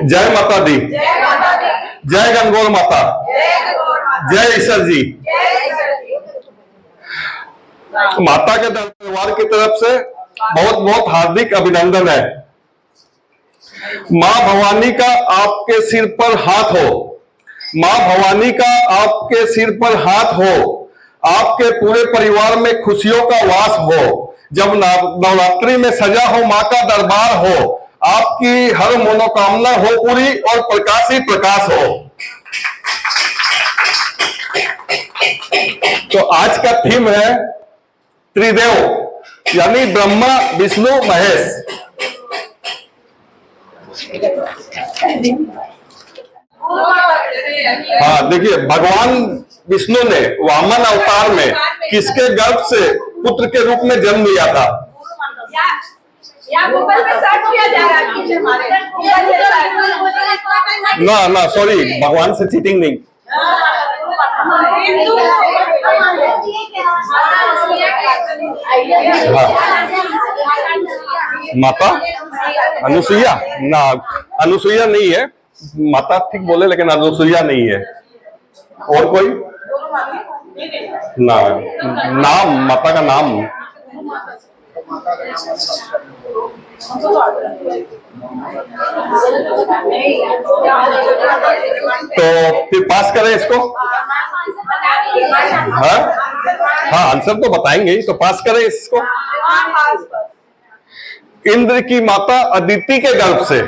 जय माता दी, जय गणगौर माता, जय ईश्वर जी। माता के परिवार की तरफ से बहुत बहुत हार्दिक अभिनंदन है। मां भवानी का आपके सिर पर हाथ हो, मां भवानी का आपके सिर पर हाथ हो, आपके पूरे परिवार में खुशियों का वास हो। जब नवरात्रि में सजा हो मां का दरबार हो, आपकी हर मनोकामना हो पूरी और प्रकाश ही प्रकाश हो। तो आज का थीम है त्रिदेव, यानी ब्रह्मा विष्णु महेश। हाँ देखिए, भगवान विष्णु ने वामन अवतार में किसके गर्भ से पुत्र के रूप में जन्म लिया था? ना सॉरी, भगवान से चीटिंग नहीं। हाँ। माता अनुसुईया ना, अनुसुईया नहीं है। माता ठीक बोले लेकिन अनुसुईया नहीं है। और कोई ना, नाम माता का नाम। तो फिर पास करें इसको। हाँ आंसर तो बताएंगे, तो पास करें इसको। इंद्र की माता अदिति के गर्भ से।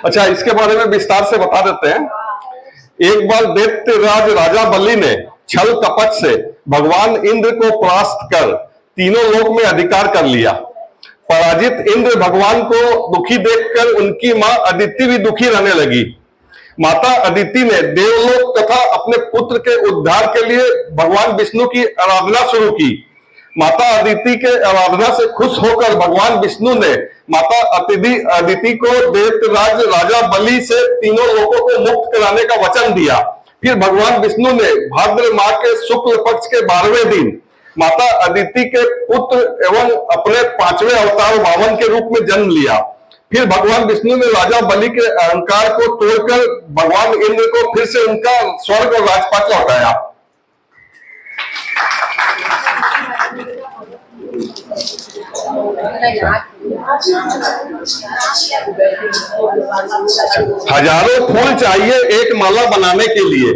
अच्छा, इसके बारे में विस्तार से बता देते हैं। एक बार दैत्यराज राजा बलि ने छल कपट से भगवान इंद्र को परास्त कर तीनों लोक में अधिकार कर लिया। पराजित इंद्र भगवान को दुखी देखकर उनकी मां अदिति भी दुखी रहने लगी। माता अदिति ने देवलोक तथा अपने पुत्र के उद्धार के लिए भगवान विष्णु की आराधना शुरू की। माता अदिति के आराधना से खुश होकर भगवान विष्णु ने माता अदिति को दैत्यराज राजा बलि से तीनों लोगों को मुक्त कराने का वचन दिया। फिर भगवान विष्णु ने भाद्र माह के शुक्ल पक्ष के 12वें दिन माता अदिति के पुत्र एवं अपने 5वें अवतार वामन के रूप में जन्म लिया। फिर भगवान विष्णु ने राजा बलि के अहंकार को तोड़कर भगवान इंद्र को फिर से उनका स्वर्ग और राजपाट लौटाया। हजारों फूल चाहिए एक माला बनाने के लिए,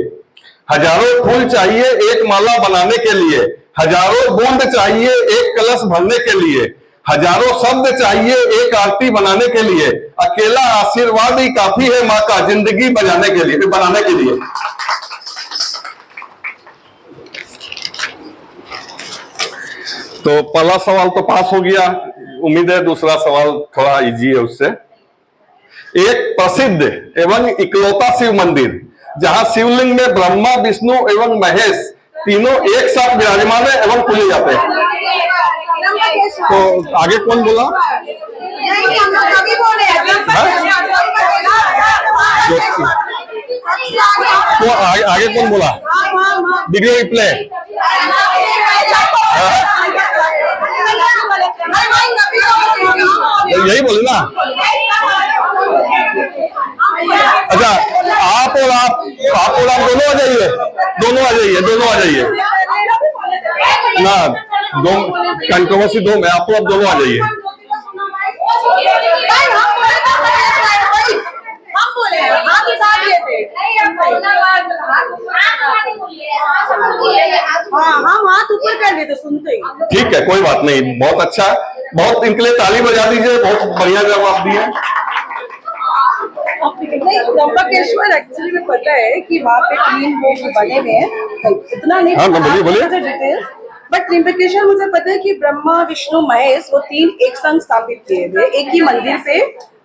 हजारों फूल चाहिए एक माला बनाने के लिए, हजारों बूंद चाहिए एक कलश भरने के लिए, हजारों शब्द चाहिए एक आरती बनाने के लिए, अकेला आशीर्वाद ही काफी है माँ का जिंदगी बनाने के लिए। तो पहला सवाल तो पास हो गया, उम्मीद है दूसरा सवाल थोड़ा इजी है उससे। एक प्रसिद्ध एवं इकलौता शिव मंदिर जहां शिवलिंग में ब्रह्मा विष्णु एवं महेश तीनों एक साथ विराजमान है एवं पूजे जाते हैं। तो आगे कौन बोला? तो आगे कौन बोला? Video replay. यही बोले ना। अच्छा, आप और आप दोनों आ जाइए ना। दो कंट्रोवर्सी दो में, आप दोनों आ जाइए। ठीक है, कोई बात नहीं, बहुत अच्छा, बहुत इनके लिए ताली बजा दीजिए, बहुत बढ़िया जवाब दिए। त्र्यंबकेश्वर एक्चुअली में पता है कि वहाँ पे 3 लोग बने हुए हैं, इतना नहीं। हाँ बोलिए। बट त्र्यंबकेश्वर मुझे पता है कि ब्रह्मा विष्णु महेश वो 3 एक संग स्थापित किए थे एक ही मंदिर से।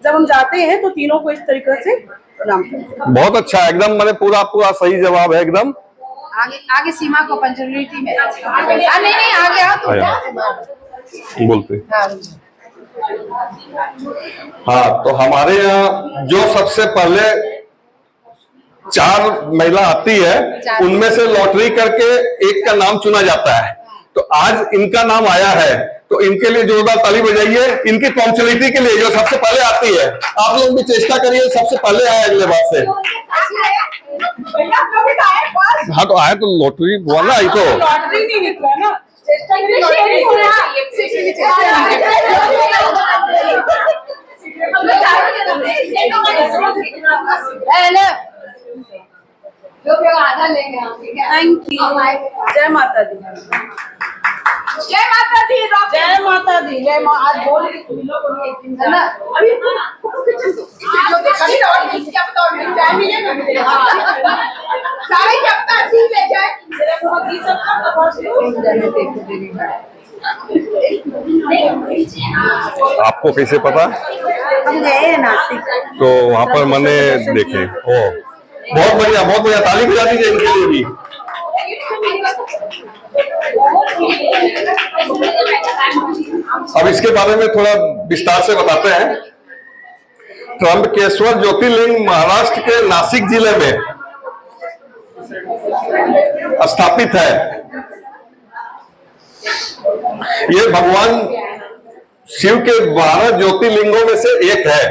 जब हम जाते हैं तो तीनों को इस तरीके से प्रणाम करते हैं। बहुत अच्छा, एकदम मैंने पूरा सही जवाब है एकदम। आगे सीमा को पंचुअलिटी में नहीं आगे आओ तो बोलते। हाँ, तो हमारे यहाँ जो सबसे पहले 4 महिला आती है उनमें से लॉटरी करके एक का नाम चुना जाता है। तो आज इनका नाम आया है, तो इनके लिए जोरदार ताली बजाइए, इनकी पंक्चुअलिटी के लिए जो सबसे पहले आती है। आप लोग भी चेष्टा करिए सबसे पहले आए अगले बार से। हाँ तो आए तो लॉटरी वाला आई तो लॉटरी नहीं निकला ना, चेष्टा करिए आधा लेंगे हम, ठीक है? Thank you. जय माता दी। जय माता दी। जय माता दी। जय माँ। आज बोल रही तुम लोग एक दिन है ना? अभी क्या बताओ, टाइम मिलेगा सारे क्या पता ठीक ले जाए। आपको कैसे पता? हम गए हैं नासिक, तो वहां पर मैंने देखे। ओ बहुत बढ़िया, बहुत बढ़िया, ताली बजा दीजिए इनके लिए भी। अब इसके बारे में थोड़ा विस्तार से बताते हैं। त्र्यंबकेश्वर ज्योतिर्लिंग महाराष्ट्र के नासिक जिले में स्थापित है। ये भगवान शिव के 12 ज्योतिर्लिंगों में से एक है।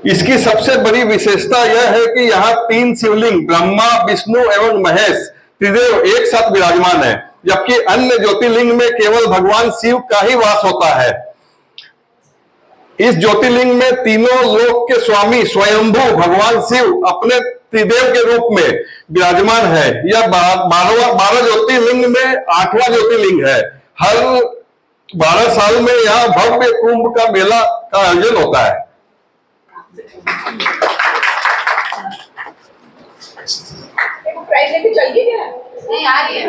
इसकी सबसे बड़ी विशेषता यह है कि यहाँ 3 शिवलिंग ब्रह्मा, विष्णु एवं महेश त्रिदेव एक साथ विराजमान है, जबकि अन्य ज्योतिर्लिंग में केवल भगवान शिव का ही वास होता है। इस ज्योतिर्लिंग में तीनों लोक के स्वामी स्वयंभू भगवान शिव अपने त्रिदेव के रूप में विराजमान है। यह 12 ज्योतिर्लिंग में 8वां ज्योतिर्लिंग है। हर 12 साल में यहाँ भव्य कुंभ का मेला का आयोजन होता है। नहीं आ रही है।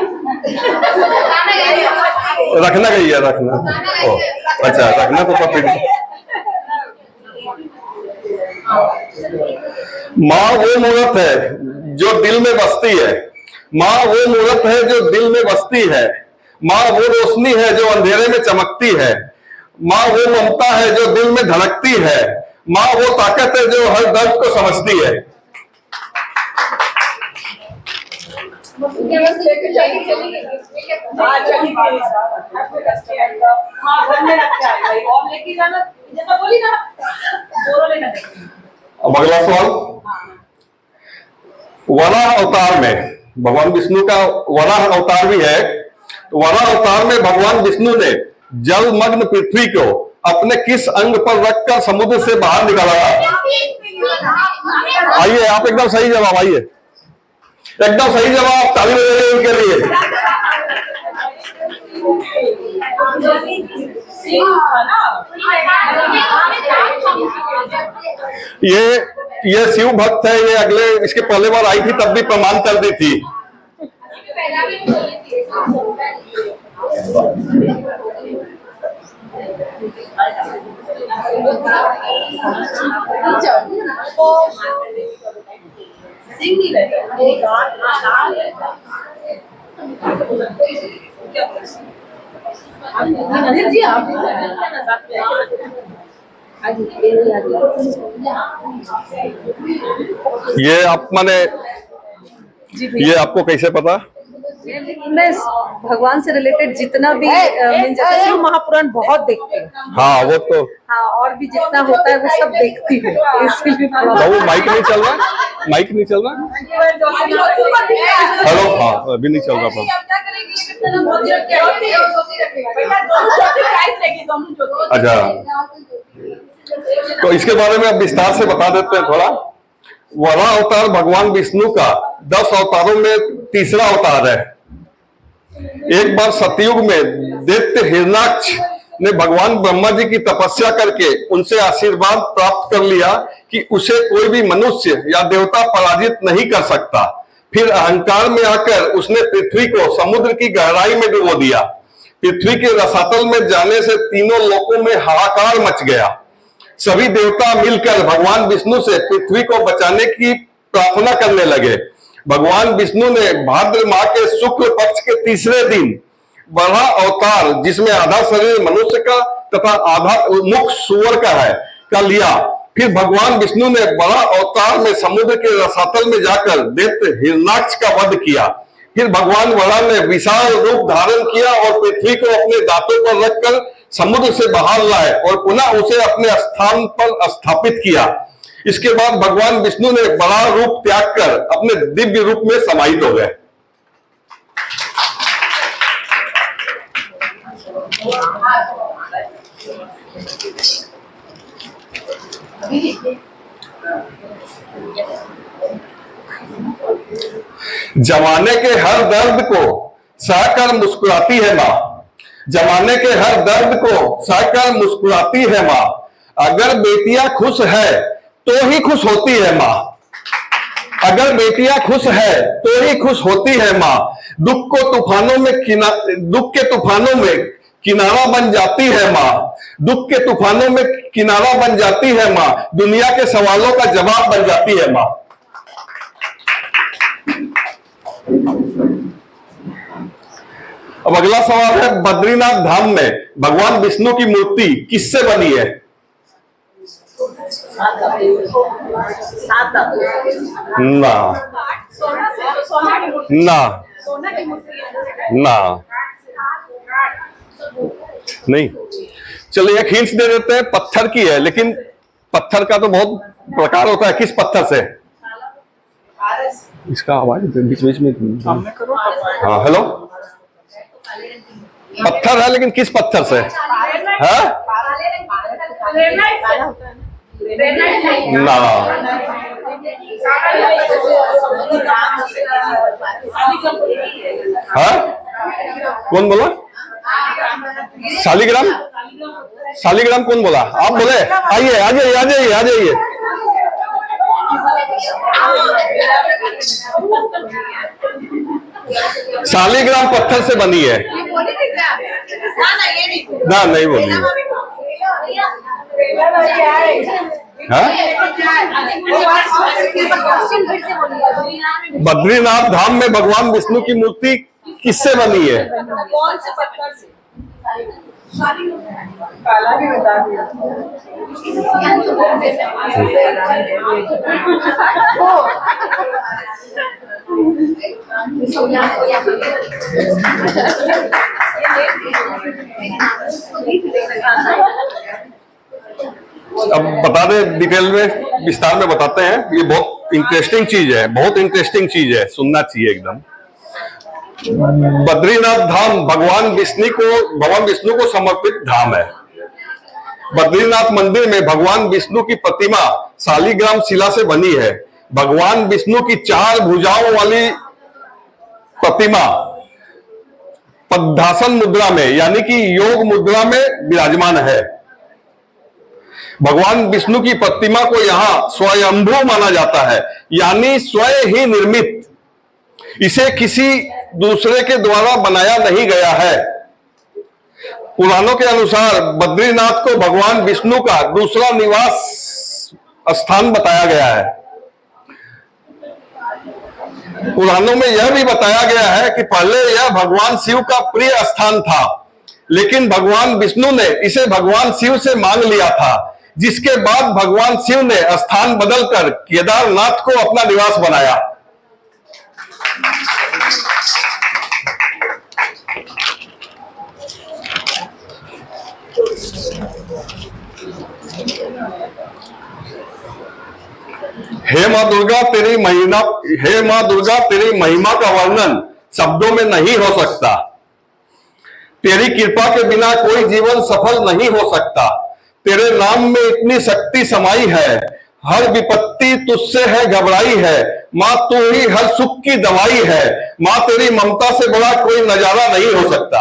रखना गई है, रखना। ओ, अच्छा रखना तो पपी। माँ वो मूर्त है जो दिल में बसती है। माँ वो मूर्त है जो दिल में बसती है। माँ वो रोशनी है जो अंधेरे में चमकती है। माँ वो ममता है जो दिल में धड़कती है। माँ वो ताकत है जो हर दर्द को समझती है। लेके चली अब अगला सवाल। वराह अवतार में भगवान विष्णु का वराह अवतार भी है। तो वराह अवतार में भगवान विष्णु ने जलमग्न पृथ्वी को अपने किस अंग पर रखकर समुद्र से बाहर निकाला? आइए, आप एकदम सही जवाब। आइए, एकदम सही जवाब, ताली बजाइए उनके लिए। ये शिव भक्त है। ये अगले इसके पहले बार आई थी तब भी प्रमाण कर दी थी। ये आप माने ये आपको कैसे पता? मैं भगवान से रिलेटेड जितना भी जैसे शिव महापुराण बहुत देखती हूँ। हाँ वो तो हाँ, और भी जितना होता है वो सब देखती हूँ, इसलिए तो वो माइक नहीं चल रहा? माइक नहीं चल रहा? हेलो, हाँ अभी नहीं चल रहा था। अच्छा, तो इसके बारे में अब विस्तार से बता देते हैं थोड़ा। वराह अवतार भगवान विष्णु का 10 अवतारों में तीसरा अवतार है। एक बार सतयुग में दैत्य हिरण्याक्ष ने भगवान ब्रह्मा जी की तपस्या करके उनसे आशीर्वाद प्राप्त कर लिया कि उसे कोई भी मनुष्य या देवता पराजित नहीं कर सकता। फिर अहंकार में आकर उसने पृथ्वी को समुद्र की गहराई में डुबो दिया। पृथ्वी के रसातल में जाने से तीनों लोकों में हाहाकार मच गया। सभी देवता मिलकर भगवान विष्णु से पृथ्वी को बचाने की प्रार्थना करने लगे। भगवान विष्णु ने भाद्र माह के शुक्ल पक्ष के तीसरे दिन वराह अवतार, जिसमें आधा शरीर मनुष्य का तथा आधा मुख सूअर का है, का लिया। फिर भगवान विष्णु ने वराह अवतार में समुद्र के रसातल में जाकर दैत्य हिरण्याक्ष का वध किया। फिर भगवान वराह ने विशाल रूप धारण किया और पृथ्वी को अपने दांतों पर रखकर समुद्र से बाहर लाए और पुनः उसे अपने स्थान पर स्थापित किया। इसके बाद भगवान विष्णु ने बड़ा रूप त्याग कर अपने दिव्य रूप में समाहित हो गए। जमाने के हर दर्द को सहकर मुस्कुराती है माँ, जमाने के हर दर्द को सहकर मुस्कुराती है माँ। अगर बेटियां खुश है तो ही खुश होती है माँ, अगर बेटियां खुश है तो ही खुश होती है माँ। दुख के तूफानों में किनारा बन जाती है माँ, दुख के तूफानों में किनारा बन जाती है माँ। दुनिया के सवालों का जवाब बन जाती है माँ। अब अगला सवाल है, बद्रीनाथ धाम में भगवान विष्णु की मूर्ति किससे बनी है? ना ना ना नहीं। चलिए एक हिंट दे देते हैं, पत्थर की है, लेकिन पत्थर का तो बहुत प्रकार होता है। किस पत्थर से? इसका आवाज बीच बीच में। हाँ हेलो, पत्थर है लेकिन किस पत्थर से है? ना। हाँ कौन बोला? शालिग्राम? शालिग्राम कौन बोला? आप बोले? आइए आ जाइए आ जाइए आ जाइए। शालिग्राम पत्थर से बनी है। ना नहीं बोली। हाँ? बद्रीनाथ धाम में भगवान विष्णु की मूर्ति किससे बनी है? कौन से पत्थर से? काला भी बता दिया। अब बता दें, डिटेल में विस्तार में बताते हैं। ये बहुत इंटरेस्टिंग चीज है, बहुत इंटरेस्टिंग चीज है, सुनना चाहिए एकदम। बद्रीनाथ धाम भगवान विष्णु को समर्पित धाम है। बद्रीनाथ मंदिर में भगवान विष्णु की प्रतिमा शालिग्राम शिला से बनी है। भगवान विष्णु की 4 भुजाओं वाली प्रतिमा पद्मासन मुद्रा में यानी कि योग मुद्रा में विराजमान है। भगवान विष्णु की प्रतिमा को यहां स्वयंभू माना जाता है, यानी स्वयं ही निर्मित। इसे किसी दूसरे के द्वारा बनाया नहीं गया है। पुराणों के अनुसार बद्रीनाथ को भगवान विष्णु का दूसरा निवास स्थान बताया गया है। पुराणों में यह भी बताया गया है कि पहले यह भगवान शिव का प्रिय स्थान था, लेकिन भगवान विष्णु ने इसे भगवान शिव से मांग लिया था, जिसके बाद भगवान शिव ने स्थान बदलकर केदारनाथ को अपना निवास बनाया। हे मां दुर्गा तेरी महिमा का वर्णन शब्दों में नहीं हो सकता। तेरी कृपा के बिना कोई जीवन सफल नहीं हो सकता। तेरे नाम में इतनी शक्ति समाई है, हर विपत्ति तुझसे है घबराई है। मां तू ही हर सुख की दवाई है। मां तेरी ममता से बड़ा कोई नजारा नहीं हो सकता।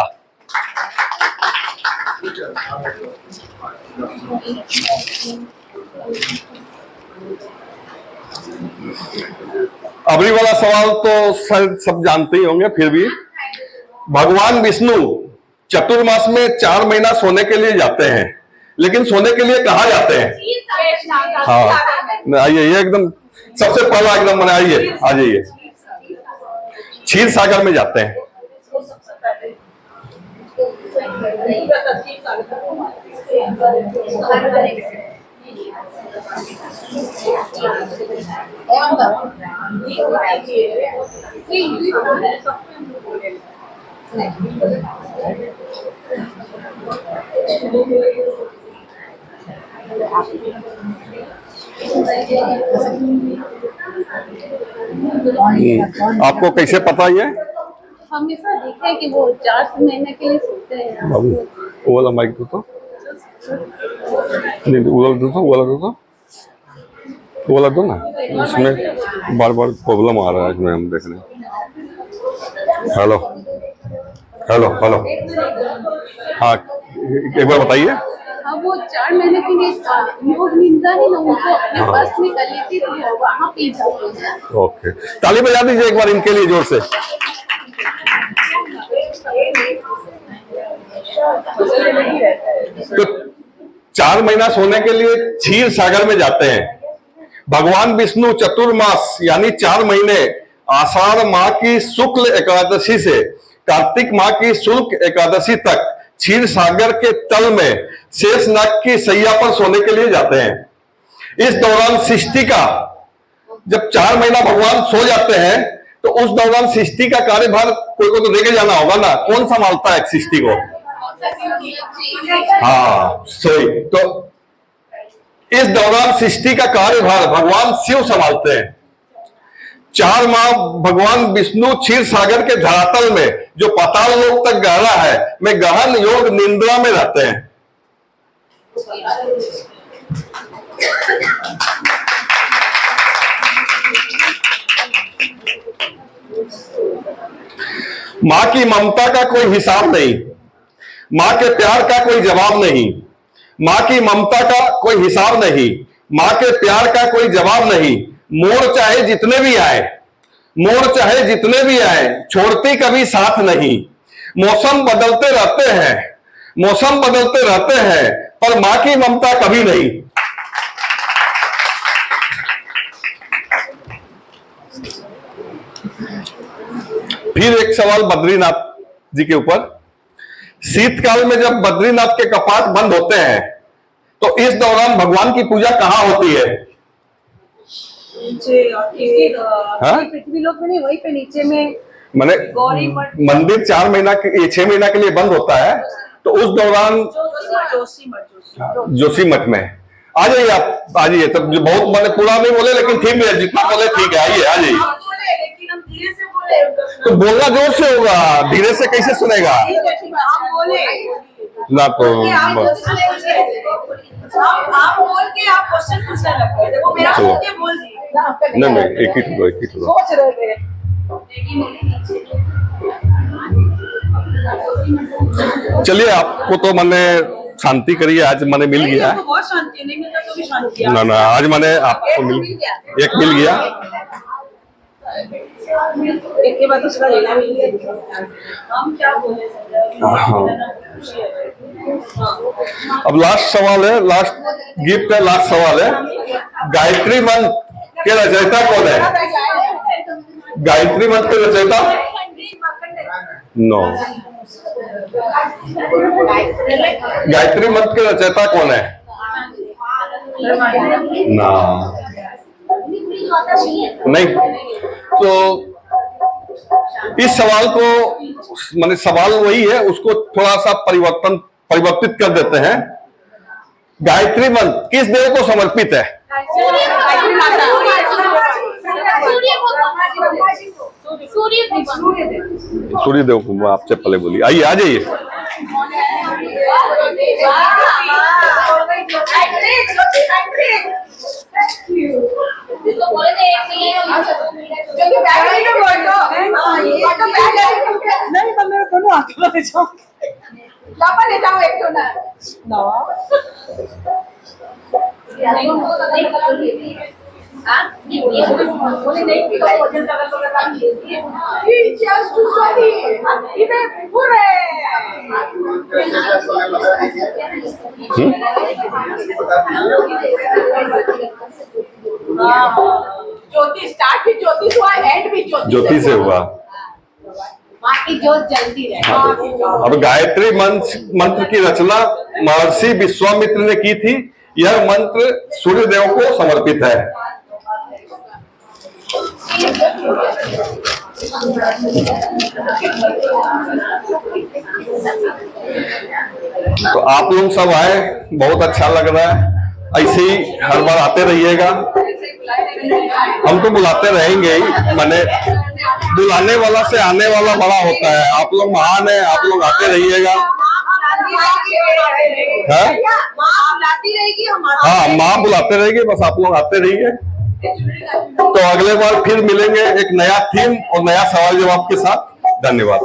अबरी वाला सवाल तो सब जानते ही होंगे, फिर भी भगवान विष्णु चतुर्मास में 4 महीना सोने के लिए जाते हैं, लेकिन सोने के लिए कहाँ जाते हैं? हाँ आइए, ये एकदम सबसे पहला एकदम मैंने आइए आ जाइए, क्षीर सागर में जाते हैं। आपको कैसे पता ये? हमेशा देखे हैं कि वो 4 महीने के लिए सोते हैं। बाबू वो वाला माइक दो तो, नहीं वो वाला दो तो, वो वाला दो तो, वो वाला दो ना, इसमें बार बार प्रॉब्लम आ रहा है इसमें, हम देख रहे हैं। हेलो हेलो हेलो, हाँ एक बार बताइए। हाँ, वो 4 महीने के लिए योग निंदा ही ना उनको अपने बस में कर लेती थी, वहाँ पे जाते हैं। ओके, ताली बजा दीजिए एक बार इनके लिए जोर से। तो 4 महीना सोने के लिए क्षीर सागर में जाते हैं। भगवान विष्णु चतुर्मास यानी 4 महीने आषाढ़ माह की शुक्ल एकादशी से कार्तिक माह की शुक्ल एकादशी तक क्षीर सागर के तल में शेषनाग की सैया पर सोने के लिए जाते हैं। इस दौरान सृष्टि का, जब 4 महीना भगवान सो जाते हैं तो उस दौरान सृष्टि का कार्यभार कोई को तो लेके जाना होगा ना, कौन संभालता है सृष्टि को? हाँ सोई, तो इस दौरान सृष्टि का कार्यभार भगवान शिव संभालते हैं। 4 माह भगवान विष्णु क्षीर सागर के धरातल में जो पाताल लोक तक गहरा है में गहन योग निंद्रा में रहते हैं। मां की ममता का कोई हिसाब नहीं, मां के प्यार का कोई जवाब नहीं, मां की ममता का कोई हिसाब नहीं, मां के प्यार का कोई जवाब नहीं। मोड़ चाहे जितने भी आए, मोड़ चाहे जितने भी आए, छोड़ती कभी साथ नहीं। मौसम बदलते रहते हैं, मौसम बदलते रहते हैं, पर मां की ममता कभी नहीं। फिर एक सवाल बद्रीनाथ जी के ऊपर। शीतकाल में जब बद्रीनाथ के कपाट बंद होते हैं तो इस दौरान भगवान की पूजा कहाँ होती है? पृथ्वी लोक में नहीं, वहीं पे नीचे में मैंने गौरी मठ, मंदिर 6 महीना के लिए बंद होता है, तो उस दौरान जोशी मठ में आ जाइए आप, आ जाइए। तब जो बहुत मैंने पूरा नहीं बोले लेकिन ठीक है, जितना बोले ठीक है, आइए आ जाइए। तो बोलना जोर से होगा, धीरे से कैसे सुनेगा ना? तो आप बोल के आप क्वेश्चन पूछने लगते हैं, देखो मेरा बोल के बोल दिए। नहीं एक ही तो, एक ही तो सोच रहे थे। चलिए, आपको तो मैंने शांति करिए, आज मैंने मिल गया। बहुत शांति, नहीं मिलता तो भी शांति। ना आज मैंने आपको एक मिल गया। एक के बाद उसका लेना भी हम क्या बोले। अब लास्ट सवाल है, लास्ट गिफ्ट है, लास्ट सवाल है। गायत्री मंत्र के रचयिता कौन है? गायत्री मंत्र के रचयिता? नो, गायत्री मंत्र के रचयिता कौन है? ना, नहीं। तो इस सवाल को, माने सवाल वही है, उसको थोड़ा सा परिवर्तित कर देते हैं। गायत्री मंत्र किस देव को समर्पित है? सूर्य देव को। आपसे पहले बोलिए, आइए आ जाइए। ले जाओ एक तो ना ज्योति स्टार्ट भी ज्योति हुआ, एंड भी ज्योति से हुआ। माँ की जोत जलती रहे। अब गायत्री मंत्र की रचना महर्षि विश्वामित्र ने की थी। यह मंत्र सूर्य देव को समर्पित है। तो आप लोग सब आए, बहुत अच्छा लग रहा है। ऐसे ही हर बार आते रहिएगा। हम तो बुलाते रहेंगे ही, माने बुलाने वाला से आने वाला बड़ा होता है। आप लोग महान है, आप लोग आते रहिएगा। हाँ, माँ बुलाते रहेगी, बस आप लोग आते रहिए। तो अगले बार फिर मिलेंगे एक नया थीम और नया सवाल जवाब के साथ। धन्यवाद।